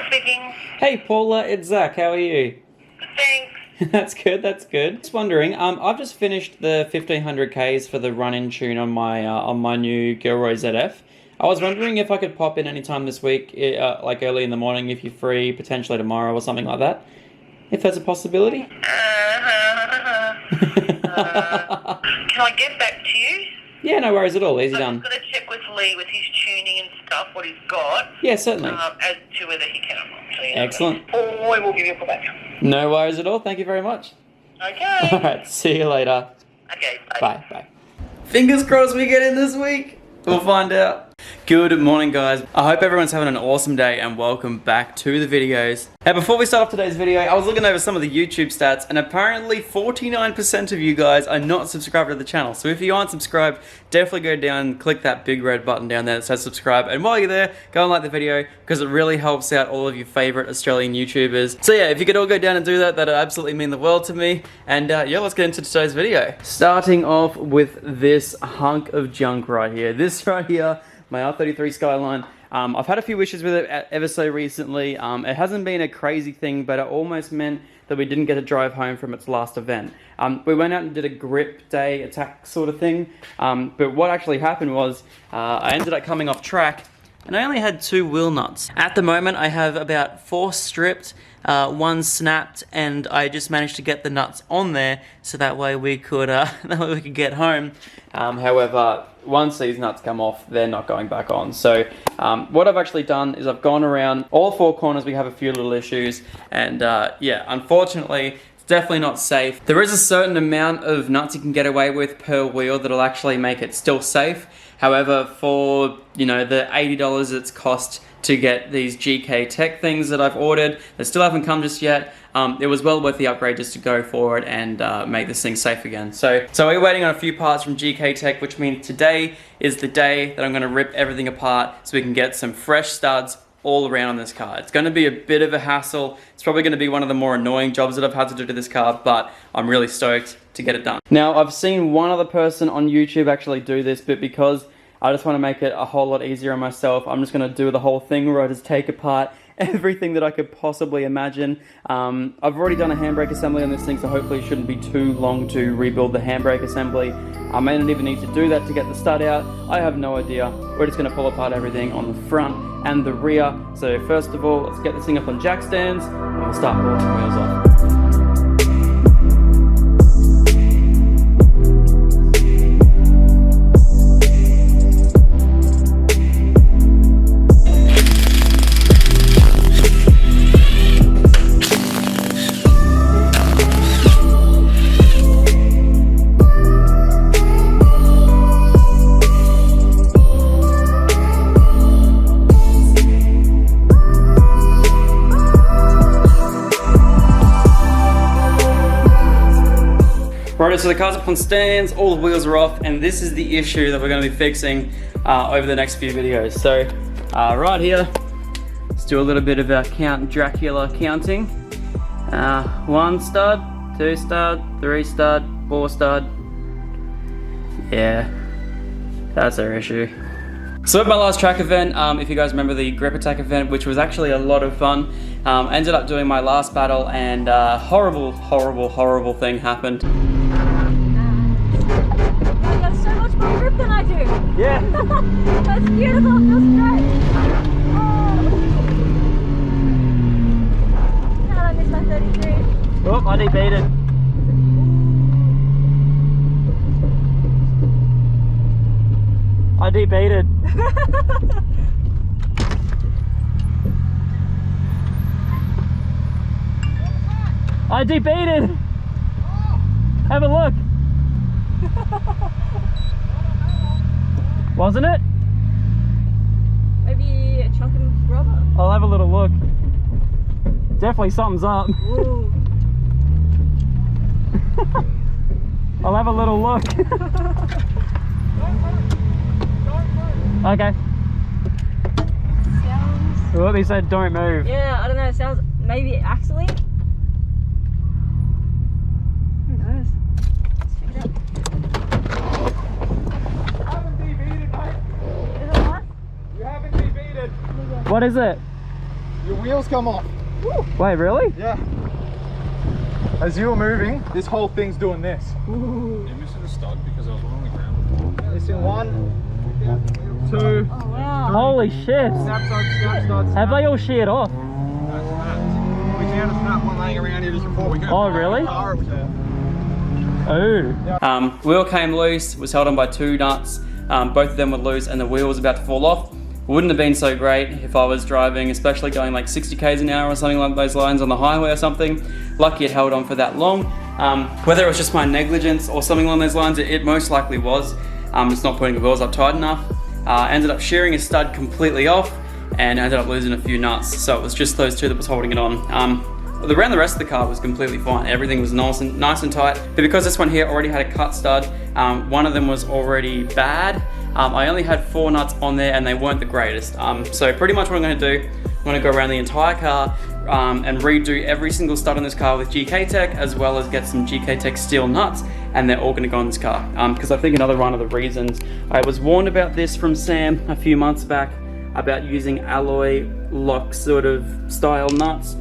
Paula speaking. Hey Paula, it's Zach. How are you? Thanks. That's good. That's good. Just wondering. I've just finished the 1500 Ks for the run-in tune on my new Gilroy ZF. I was wondering if I could pop in anytime this week, like early in the morning, if you're free, potentially tomorrow or something like that. If that's a possibility. Can I get back to you? Yeah, no worries at all. Easy done. I'm just going to check with Lee with his tuning and stuff, what he's got. Yeah, certainly. As to whether he can or not. So, yeah, excellent. Or we'll give you a call back. No worries at all. Thank you very much. Okay. Alright, see you later. Okay, bye. Bye. Bye. Fingers crossed we get in this week. We'll find out. Good morning, guys. I hope everyone's having an awesome day and welcome back to the videos. Now, before we start off today's video, I was looking over some of the YouTube stats and apparently 49% of you guys are not subscribed to the channel. So if you aren't subscribed, definitely go down and click that big red button down there that says subscribe. And while you're there, go and like the video because it really helps out all of your favorite Australian YouTubers. So yeah, if you could all go down and do that, that'd absolutely mean the world to me. And yeah, let's get into today's video. Starting off with this hunk of junk right here. This right here, my R33 Skyline. I've had a few issues with it ever so recently. It hasn't been a crazy thing, but it almost meant that we didn't get to drive home from its last event. We went out and did a grip day attack sort of thing, but what actually happened was I ended up coming off track and I only had 2 wheel nuts. At the moment I have about 4 stripped, 1 snapped, and I just managed to get the nuts on there so that way we could get home. However, once these nuts come off, they're not going back on. So what I've actually done is I've gone around all 4 corners. We have a few little issues, and yeah, unfortunately, it's definitely not safe. There is a certain amount of nuts you can get away with per wheel that'll actually make it still safe. However, for, you know, the $80 it's cost to get these GK Tech things that I've ordered that still haven't come just yet, it was well worth the upgrade just to go for it and make this thing safe again. So we're waiting on a few parts from GK Tech, which means today is the day that I'm going to rip everything apart so we can get some fresh studs all around on this car. It's going to be a bit of a hassle. It's probably going to be one of the more annoying jobs that I've had to do to this car, but I'm really stoked to get it done. Now, I've seen one other person on YouTube actually do this, but because I just want to make it a whole lot easier on myself, I'm just going to do the whole thing where I just take apart everything that I could possibly imagine. I've already done a handbrake assembly on this thing, so hopefully it shouldn't be too long to rebuild the handbrake assembly. I may not even need to do that to get the stud out. I have no idea. We're just going to pull apart everything on the front and the rear. So first of all, let's get this thing up on jack stands and we'll start pulling the wheels off. Right, so the car's up on stands, all the wheels are off, and this is the issue that we're going to be fixing over the next few videos. So, right here, let's do a little bit of our Count Dracula counting. 1 stud, 2 stud, 3 stud, 4 stud. Yeah, that's our issue. So at my last track event, if you guys remember the grip attack event, which was actually a lot of fun, I ended up doing my last battle and horrible thing happened. You have so much more grip than I do. Yeah. That's beautiful, it feels great. Oh, I missed my 33. Oh, I debated. I debated. I debated. Have a look. Wasn't it? Maybe a chunk of rubber. I'll have a little look. Definitely something's up. Ooh. I'll have a little look. Okay. Sounds... Well, they said don't move. Yeah, I don't know, it sounds maybe axling. Who knows? Let's check it out. You haven't debated, mate. Is it what? You haven't debated. What is it? your wheels come off. Wait, really? Yeah. As you were moving, this whole thing's doing this. You're missing a stud because I was on the ground. Missing 1, 2. Oh wow. Holy shit! Snap, snap, snap. Have they all sheared off? That's snapped. We found a snap one laying around here just before we go. Oh, really? Car, it was there. Oh. Wheel came loose, was held on by 2 nuts. Both of them were loose and the wheel was about to fall off. Wouldn't have been so great if I was driving, especially going like 60 k's an hour or something like those lines on the highway or something. Lucky it held on for that long. Whether it was just my negligence or something along those lines, it most likely was. Just not putting the wheels up tight enough. Ended up shearing a stud completely off and ended up losing a few nuts. So it was just those 2 that was holding it on. Around the rest of the car was completely fine. Everything was nice and tight. But because this one here already had a cut stud, one of them was already bad. I only had 4 nuts on there and they weren't the greatest. So pretty much what I'm gonna do, I'm gonna go around the entire car and redo every single stud on this car with GK Tech, as well as get some GK Tech steel nuts, and they're all gonna go on this car. Because I think another one of the reasons, I was warned about this from Sam a few months back about using alloy lock sort of style nuts.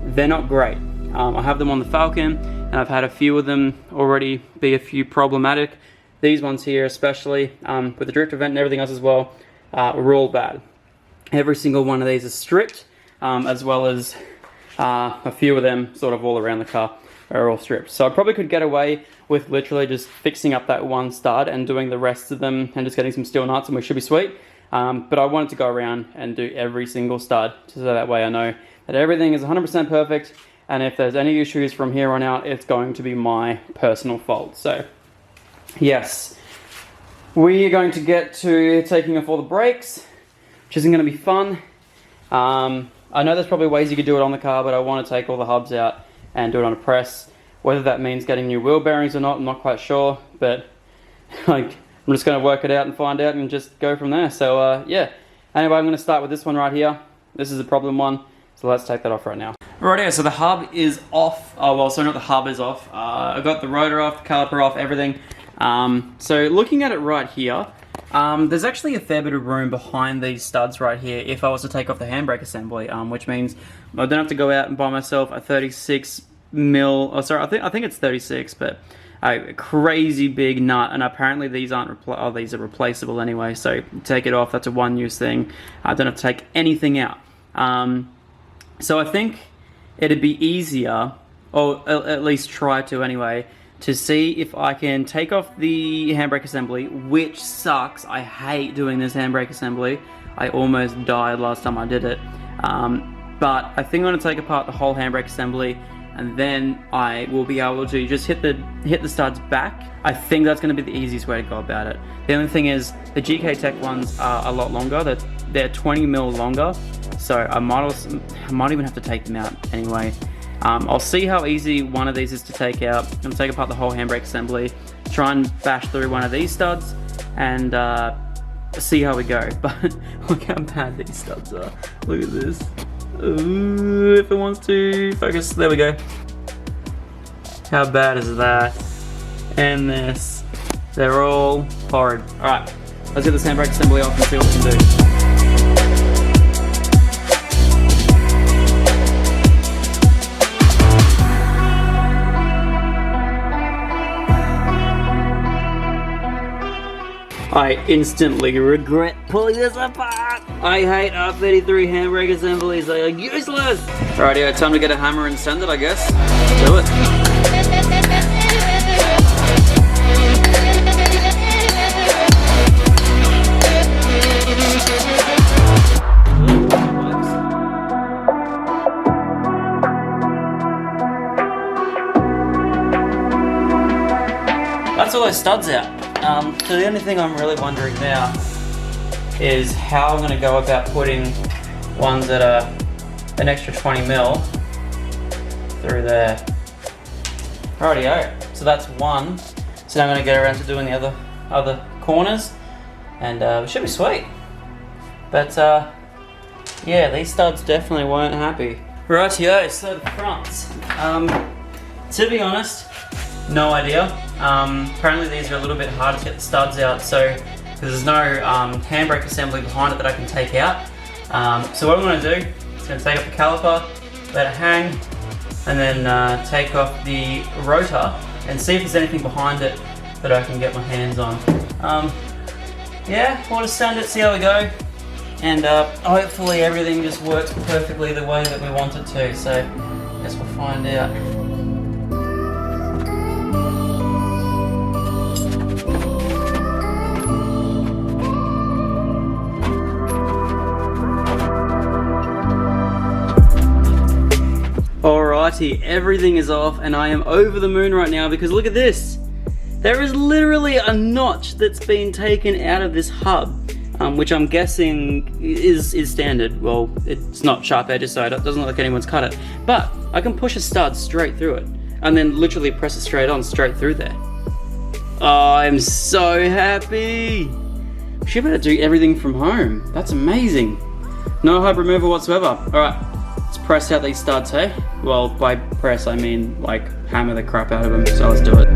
They're not great. I have them on the Falcon and I've had a few of them already be a few problematic. These ones here especially, with the drifter vent and everything else as well, were all bad. Every single one of these is stripped, as well as a few of them sort of all around the car are all stripped. So I probably could get away with literally just fixing up that one stud and doing the rest of them and just getting some steel nuts and we should be sweet. But I wanted to go around and do every single stud so that way I know that everything is 100% perfect, and if there's any issues from here on out, it's going to be my personal fault. So yes, we are going to get to taking off all the brakes, which isn't going to be fun. I know there's probably ways you could do it on the car, but I want to take all the hubs out and do it on a press. Whether that means getting new wheel bearings or not, I'm not quite sure, but like, I'm just going to work it out and find out and just go from there. So yeah, anyway, I'm going to start with this one right here. This is the problem one, so let's take that off right now. Rightio, so the hub is off. Oh well, so not the hub is off. I got the rotor off, the caliper off, everything. So looking at it right here, there's actually a fair bit of room behind these studs right here if I was to take off the handbrake assembly, which means I don't have to go out and buy myself a 36 mil, oh sorry, I think it's 36, but a crazy big nut, and apparently these aren't these are replaceable anyway, so take it off, that's a one-use thing. I don't have to take anything out. So I think it'd be easier, or at least try to anyway, to see if I can take off the handbrake assembly, which sucks. I hate doing this handbrake assembly. I almost died last time I did it. But I think I'm going to take apart the whole handbrake assembly, and then I will be able to just hit the studs back. I think that's going to be the easiest way to go about it. The only thing is, the GK Tech ones are a lot longer. They're 20 mil longer, so I might even have to take them out anyway. I'll see how easy one of these is to take out. I'm going to take apart the whole handbrake assembly, try and bash through one of these studs, and see how we go. But look how bad these studs are. Look at this. Ooh, if it wants to focus, there we go. How bad is that? And this. They're all horrid. Alright, let's get this handbrake assembly off and see what we can do. I instantly regret pulling this apart. I hate R33 handbrake assemblies, they are useless. Alrighty, time to get a hammer and sand it, I guess. Do it. That's all those studs out. So the only thing I'm really wondering now is how I'm going to go about putting ones that are an extra 20 mil through there. Rightio, so that's one. So now I'm going to get around to doing the other corners, and it should be sweet. But yeah, these studs definitely weren't happy. Rightio, so the fronts. To be honest, no idea. Apparently these are a little bit harder to get the studs out, so there's no handbrake assembly behind it that I can take out. So what I'm going to do is Just gonna take off the caliper, let it hang, and then take off the rotor and see if there's anything behind it that I can get my hands on. Yeah, we'll just send it, see how we go, and hopefully everything just works perfectly the way that we want it to, so I guess we'll find out. Alrighty, everything is off and I am over the moon right now because look at this. There is literally a notch that's been taken out of this hub, which I'm guessing is standard. Well, it's not sharp edges, so it doesn't look like anyone's cut it. But I can push a stud straight through it and then literally press it straight on, straight through there. Oh, I'm so happy. Should be able to do everything from home. That's amazing. No hub removal whatsoever. Alright, let's press out these studs, hey? Well, by press I mean like hammer the crap out of them, so let's do it.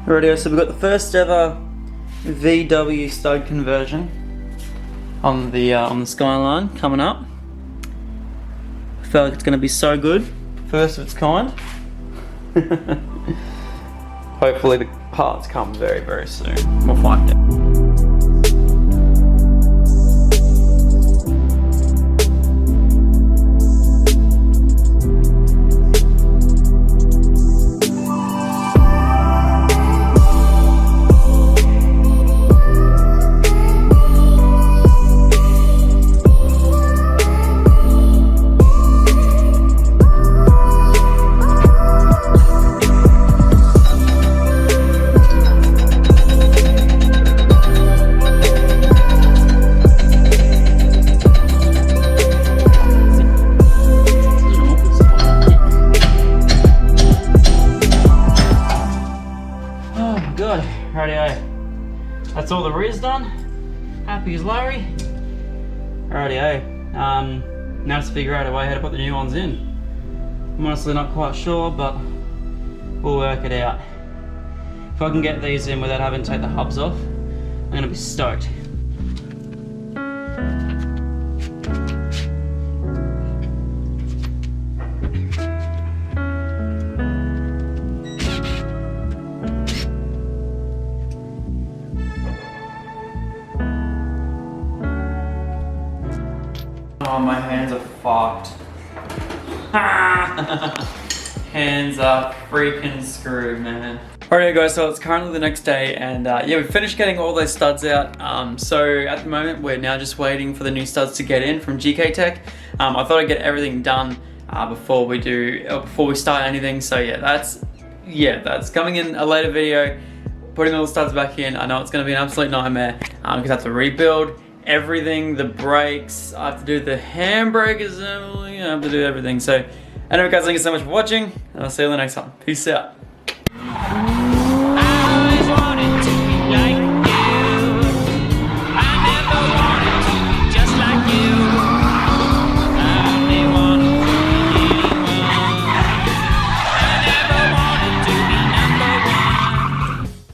Alrighty, so we've got the first ever VW stud conversion on the Skyline coming up. I feel like it's going to be so good, first of its kind. Hopefully the parts come very, very soon. We'll find out. Rightio, that's all the rear's done. Happy as Larry. Rightio, now let's figure out a way how to put the new ones in. I'm honestly not quite sure, but we'll work it out. If I can get these in without having to take the hubs off, I'm gonna be stoked. Oh, my hands are fucked. Hands are freaking screwed, man. Alright guys, so it's currently the next day and yeah, we finished getting all those studs out. So at the moment we're now just waiting for the new studs to get in from GK Tech. I thought I'd get everything done before we start anything. So yeah, that's coming in a later video. Putting all the studs back in. I know it's gonna be an absolute nightmare because I have to rebuild everything, the brakes, I have to do the handbrake assembly, I have to do everything. So anyway guys, thank you so much for watching and I'll see you in the next one. Peace out.